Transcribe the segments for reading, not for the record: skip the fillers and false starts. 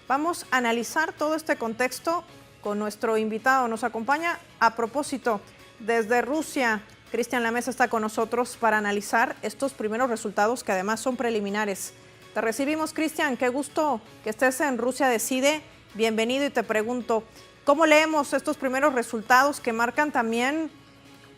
Vamos a analizar todo este contexto con nuestro invitado. Nos acompaña a propósito desde Rusia. Cristian Lamesa está con nosotros para analizar estos primeros resultados que además son preliminares. Te recibimos, Cristian. Qué gusto que estés en Rusia Decide. Bienvenido y te pregunto, ¿cómo leemos estos primeros resultados que marcan también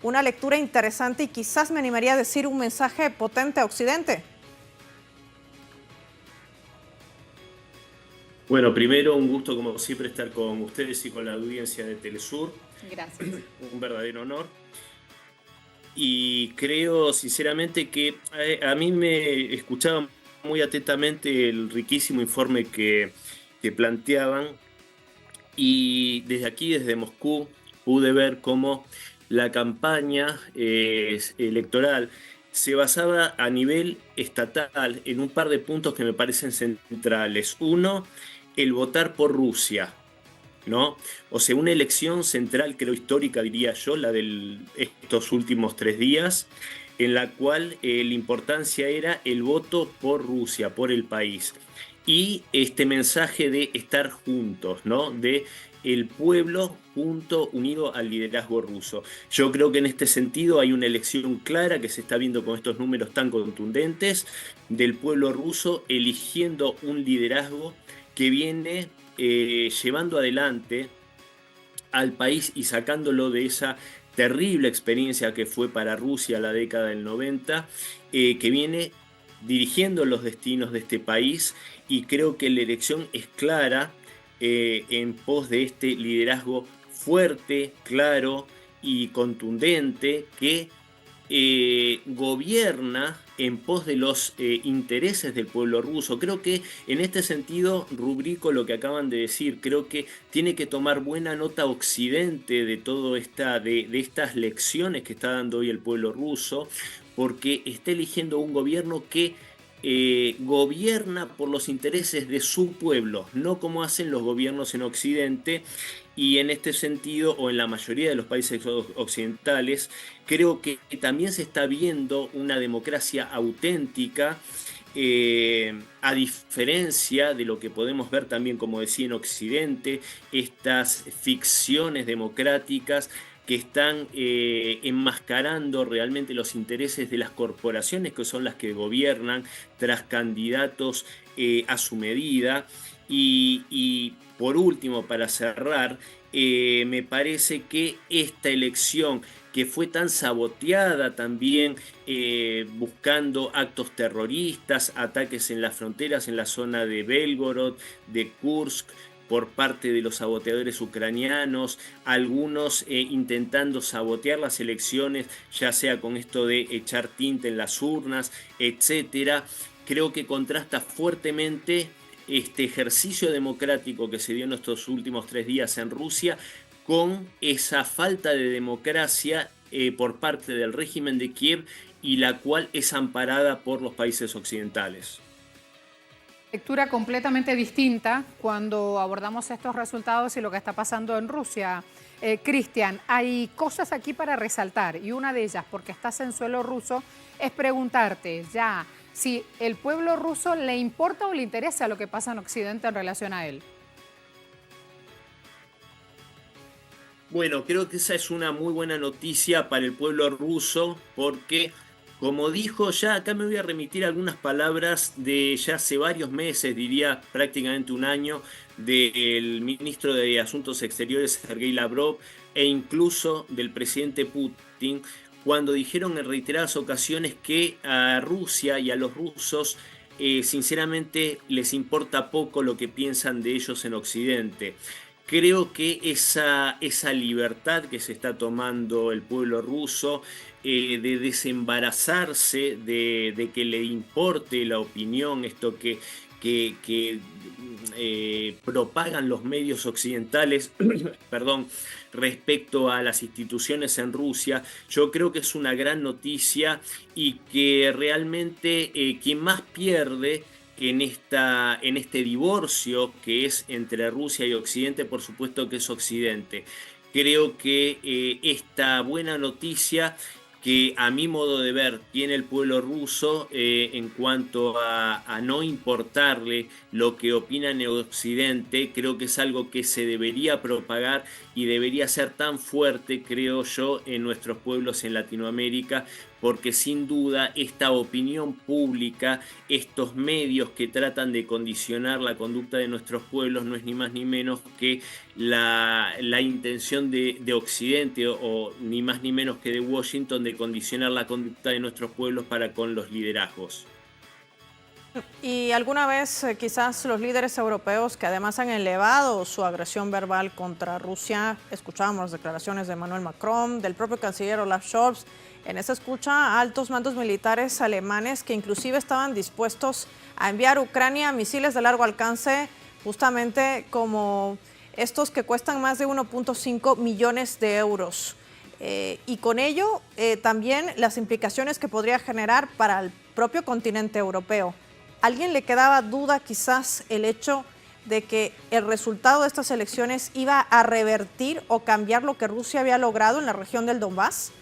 una lectura interesante y quizás me animaría a decir un mensaje potente a Occidente? Bueno, primero un gusto como siempre estar con ustedes y con la audiencia de Telesur. Gracias. Un verdadero honor. Y creo sinceramente que a mí me escuchaba muy atentamente el riquísimo informe que planteaban, y desde aquí, desde Moscú, pude ver cómo la campaña electoral se basaba a nivel estatal en un par de puntos que me parecen centrales. Uno, el votar por Rusia, ¿no? O sea, una elección central, creo histórica, diría yo, la de estos últimos 3 días, en la cual la importancia era el voto por Rusia, por el país. Y este mensaje de estar juntos, ¿no? De el pueblo junto, unido al liderazgo ruso. Yo creo que en este sentido hay una elección clara que se está viendo con estos números tan contundentes del pueblo ruso eligiendo un liderazgo que viene llevando adelante al país y sacándolo de esa terrible experiencia que fue para Rusia la década del 90, que viene dirigiendo los destinos de este país, y creo que la elección es clara en pos de este liderazgo fuerte, claro y contundente que gobierna en pos de los intereses del pueblo ruso. Creo que en este sentido rubrico lo que acaban de decir. Creo que tiene que tomar buena nota Occidente de todo de estas lecciones que está dando hoy el pueblo ruso, porque está eligiendo un gobierno que gobierna por los intereses de su pueblo, no como hacen los gobiernos en Occidente. Y en este sentido, o en la mayoría de los países occidentales, creo que también se está viendo una democracia auténtica, a diferencia de lo que podemos ver también, como decía, en Occidente, estas ficciones democráticas que están enmascarando realmente los intereses de las corporaciones, que son las que gobiernan tras candidatos a su medida. Y por último, para cerrar, me parece que esta elección, que fue tan saboteada también, buscando actos terroristas, ataques en las fronteras, en la zona de Belgorod, de Kursk, por parte de los saboteadores ucranianos, algunos intentando sabotear las elecciones, ya sea con esto de echar tinta en las urnas, etcétera. Creo que contrasta fuertemente este ejercicio democrático que se dio en estos últimos 3 días en Rusia con esa falta de democracia por parte del régimen de Kiev, y la cual es amparada por los países occidentales. Lectura completamente distinta cuando abordamos estos resultados y lo que está pasando en Rusia. Cristian, hay cosas aquí para resaltar, y una de ellas, porque estás en suelo ruso, es preguntarte ya si el pueblo ruso le importa o le interesa lo que pasa en Occidente en relación a él. Bueno, creo que esa es una muy buena noticia para el pueblo ruso, porque, como dijo, ya acá me voy a remitir a algunas palabras de ya hace varios meses, diría prácticamente un año, del ministro de Asuntos Exteriores, Sergei Lavrov, e incluso del presidente Putin, cuando dijeron en reiteradas ocasiones que a Rusia y a los rusos sinceramente les importa poco lo que piensan de ellos en Occidente. Creo que esa libertad que se está tomando el pueblo ruso, de desembarazarse de que le importe la opinión, esto que propagan los medios occidentales, perdón, respecto a las instituciones en Rusia, yo creo que es una gran noticia, y que realmente quien más pierde en este divorcio que es entre Rusia y Occidente, por supuesto que es Occidente. Creo que esta buena noticia que a mi modo de ver tiene el pueblo ruso en cuanto a no importarle lo que opinan en Occidente. Creo que es algo que se debería propagar y debería ser tan fuerte, creo yo, en nuestros pueblos en Latinoamérica, porque sin duda esta opinión pública, estos medios que tratan de condicionar la conducta de nuestros pueblos, no es ni más ni menos que la intención de Occidente, o ni más ni menos que de Washington, de condicionar la conducta de nuestros pueblos para con los liderazgos. Y alguna vez quizás los líderes europeos, que además han elevado su agresión verbal contra Rusia, escuchábamos las declaraciones de Emmanuel Macron, del propio canciller Olaf Scholz, en esa escucha altos mandos militares alemanes que inclusive estaban dispuestos a enviar a Ucrania misiles de largo alcance, justamente como estos que cuestan más de 1.5 millones de euros. Y con ello también las implicaciones que podría generar para el propio continente europeo. ¿A alguien le quedaba duda quizás el hecho de que el resultado de estas elecciones iba a revertir o cambiar lo que Rusia había logrado en la región del Donbass?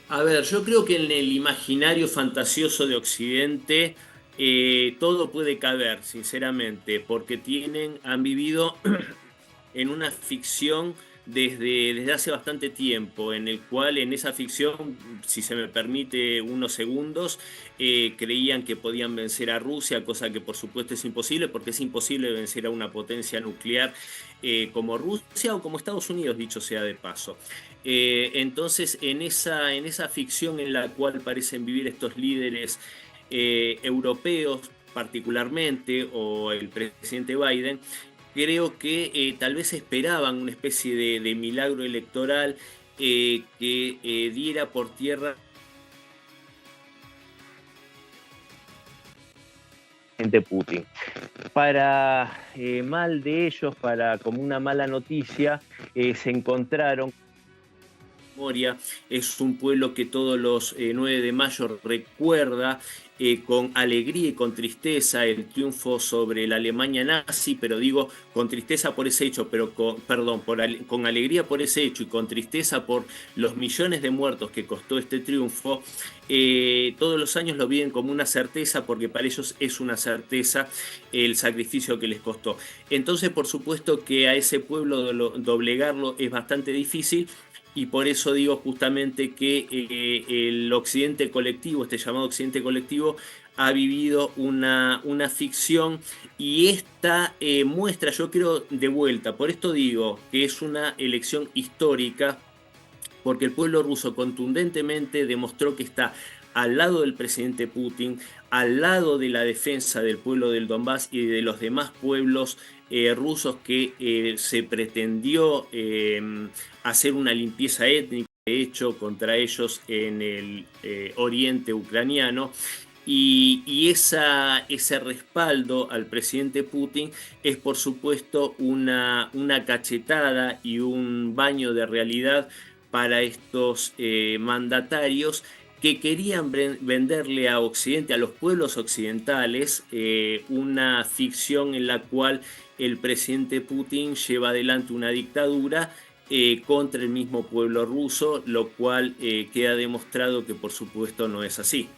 A ver, yo creo que en el imaginario fantasioso de Occidente todo puede caber, sinceramente, porque han vivido en una ficción desde hace bastante tiempo, en el cual en esa ficción, si se me permite unos segundos, creían que podían vencer a Rusia, cosa que por supuesto es imposible, porque es imposible vencer a una potencia nuclear como Rusia o como Estados Unidos, dicho sea de paso. Entonces, en esa ficción en la cual parecen vivir estos líderes europeos particularmente, o el presidente Biden, creo que tal vez esperaban una especie de milagro electoral que diera por tierra Putin. Para mal de ellos, como una mala noticia, se encontraron. Es un pueblo que todos los 9 de mayo recuerda con alegría y con tristeza el triunfo sobre la Alemania nazi, pero digo con tristeza por ese hecho, pero con alegría por ese hecho y con tristeza por los millones de muertos que costó este triunfo. Todos los años lo viven como una certeza, porque para ellos es una certeza el sacrificio que les costó. Entonces, por supuesto que a ese pueblo doblegarlo es bastante difícil. Y por eso digo justamente que el occidente colectivo, este llamado occidente colectivo, ha vivido una ficción, y esta muestra, yo creo, de vuelta, por esto digo que es una elección histórica, porque el pueblo ruso contundentemente demostró que está al lado del presidente Putin, al lado de la defensa del pueblo del Donbass y de los demás pueblos rusos que se pretendió hacer una limpieza étnica, de hecho, contra ellos en el oriente ucraniano. Y ese respaldo al presidente Putin es, por supuesto, una cachetada y un baño de realidad para estos mandatarios que querían venderle a Occidente, a los pueblos occidentales, una ficción en la cual el presidente Putin lleva adelante una dictadura contra el mismo pueblo ruso, lo cual queda demostrado que por supuesto no es así.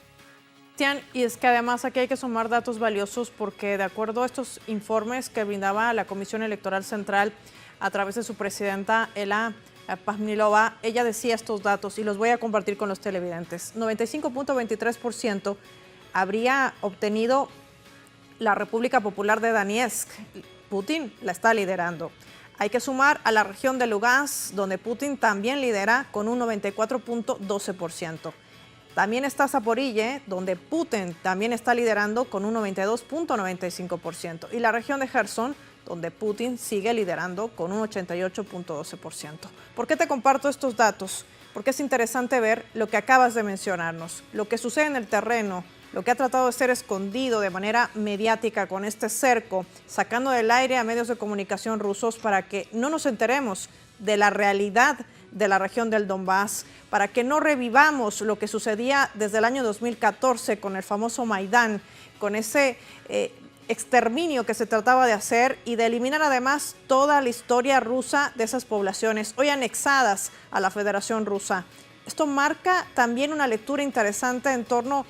Y es que además aquí hay que sumar datos valiosos, porque de acuerdo a estos informes que brindaba la Comisión Electoral Central a través de su presidenta Ela Pazmilova, ella decía estos datos y los voy a compartir con los televidentes. 95.23% habría obtenido la República Popular de Donetsk. Putin la está liderando. Hay que sumar a la región de Lugansk, donde Putin también lidera con un 94.12%. También está Zaporille, donde Putin también está liderando con un 92.95%. Y la región de Gerson, donde Putin sigue liderando con un 88.12%. ¿Por qué te comparto estos datos? Porque es interesante ver lo que acabas de mencionarnos, lo que sucede en el terreno, lo que ha tratado de ser escondido de manera mediática con este cerco, sacando del aire a medios de comunicación rusos para que no nos enteremos de la realidad de la región del Donbass, para que no revivamos lo que sucedía desde el año 2014 con el famoso Maidán, con ese exterminio que se trataba de hacer y de eliminar además toda la historia rusa de esas poblaciones, hoy anexadas a la Federación Rusa. Esto marca también una lectura interesante en torno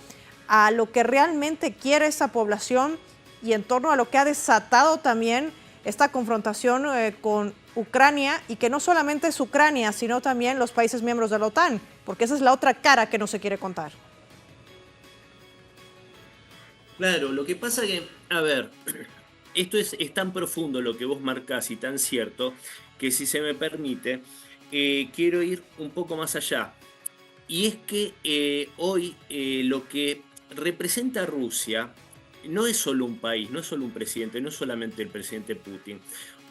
a lo que realmente quiere esa población y en torno a lo que ha desatado también esta confrontación con Ucrania, y que no solamente es Ucrania, sino también los países miembros de la OTAN, porque esa es la otra cara que no se quiere contar. Claro, lo que pasa que, a ver, esto es tan profundo lo que vos marcás y tan cierto, que si se me permite, quiero ir un poco más allá. Y es que hoy lo que representa Rusia no es solo un país, no es solo un presidente, no es solamente el presidente Putin.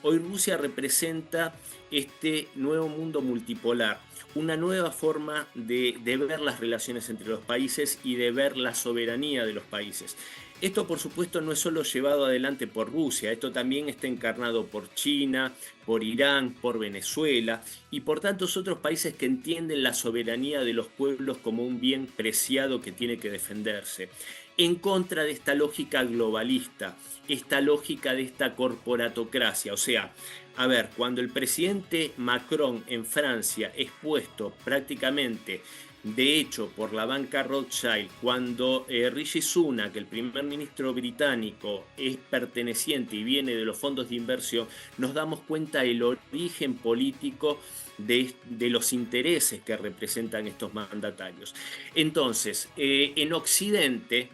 Hoy Rusia representa este nuevo mundo multipolar, una nueva forma de ver las relaciones entre los países y de ver la soberanía de los países. Esto, por supuesto, no es solo llevado adelante por Rusia, esto también está encarnado por China, por Irán, por Venezuela y por tantos otros países que entienden la soberanía de los pueblos como un bien preciado que tiene que defenderse, en contra de esta lógica globalista, esta lógica de esta corporatocracia. O sea, a ver, cuando el presidente Macron en Francia es puesto prácticamente de hecho por la banca Rothschild, cuando Rishi Sunak, el primer ministro británico, es perteneciente y viene de los fondos de inversión, nos damos cuenta del origen político de los intereses que representan estos mandatarios. Entonces, en Occidente,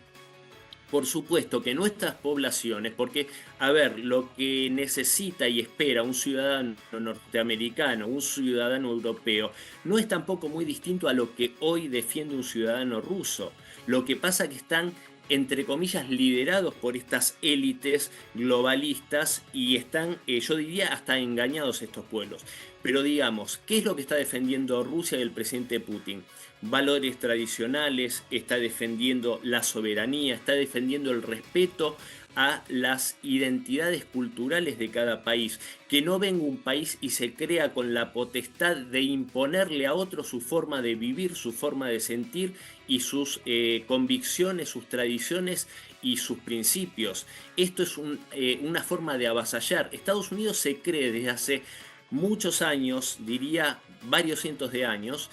por supuesto que nuestras poblaciones, porque, a ver, lo que necesita y espera un ciudadano norteamericano, un ciudadano europeo, no es tampoco muy distinto a lo que hoy defiende un ciudadano ruso. Lo que pasa es que están, entre comillas, liderados por estas élites globalistas y están, yo diría, hasta engañados estos pueblos. Pero digamos, ¿qué es lo que está defendiendo Rusia y el presidente Putin? Valores tradicionales, está defendiendo la soberanía, está defendiendo el respeto a las identidades culturales de cada país, que no venga un país y se crea con la potestad de imponerle a otro su forma de vivir, su forma de sentir y sus convicciones, sus tradiciones y sus principios. Esto es una forma de avasallar. Estados Unidos se cree desde hace muchos años, diría varios cientos de años,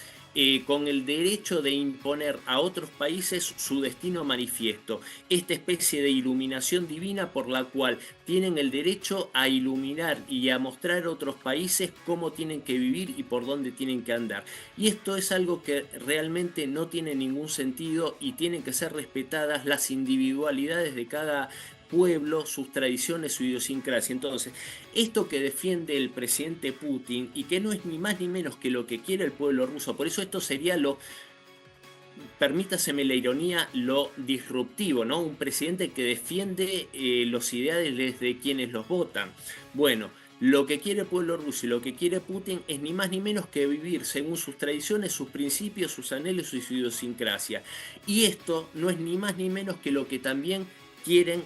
con el derecho de imponer a otros países su destino manifiesto, esta especie de iluminación divina por la cual tienen el derecho a iluminar y a mostrar a otros países cómo tienen que vivir y por dónde tienen que andar. Y esto es algo que realmente no tiene ningún sentido y tienen que ser respetadas las individualidades de cada pueblo, sus tradiciones, su idiosincrasia. Entonces, esto que defiende el presidente Putin y que no es ni más ni menos que lo que quiere el pueblo ruso, por eso esto sería permítaseme la ironía, lo disruptivo, ¿no? Un presidente que defiende los ideales de quienes los votan. Bueno, lo que quiere el pueblo ruso y lo que quiere Putin es ni más ni menos que vivir según sus tradiciones, sus principios, sus anhelos y su idiosincrasia. Y esto no es ni más ni menos que lo que también quieren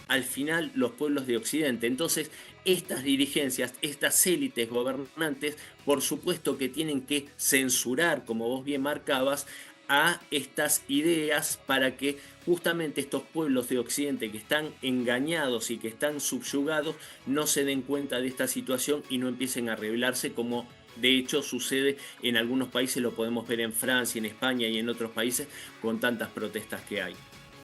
al final los pueblos de Occidente. Entonces, estas dirigencias, estas élites gobernantes, por supuesto que tienen que censurar, como vos bien marcabas, a estas ideas para que justamente estos pueblos de Occidente que están engañados y que están subyugados no se den cuenta de esta situación y no empiecen a rebelarse, como de hecho sucede en algunos países, lo podemos ver en Francia, en España y en otros países con tantas protestas que hay.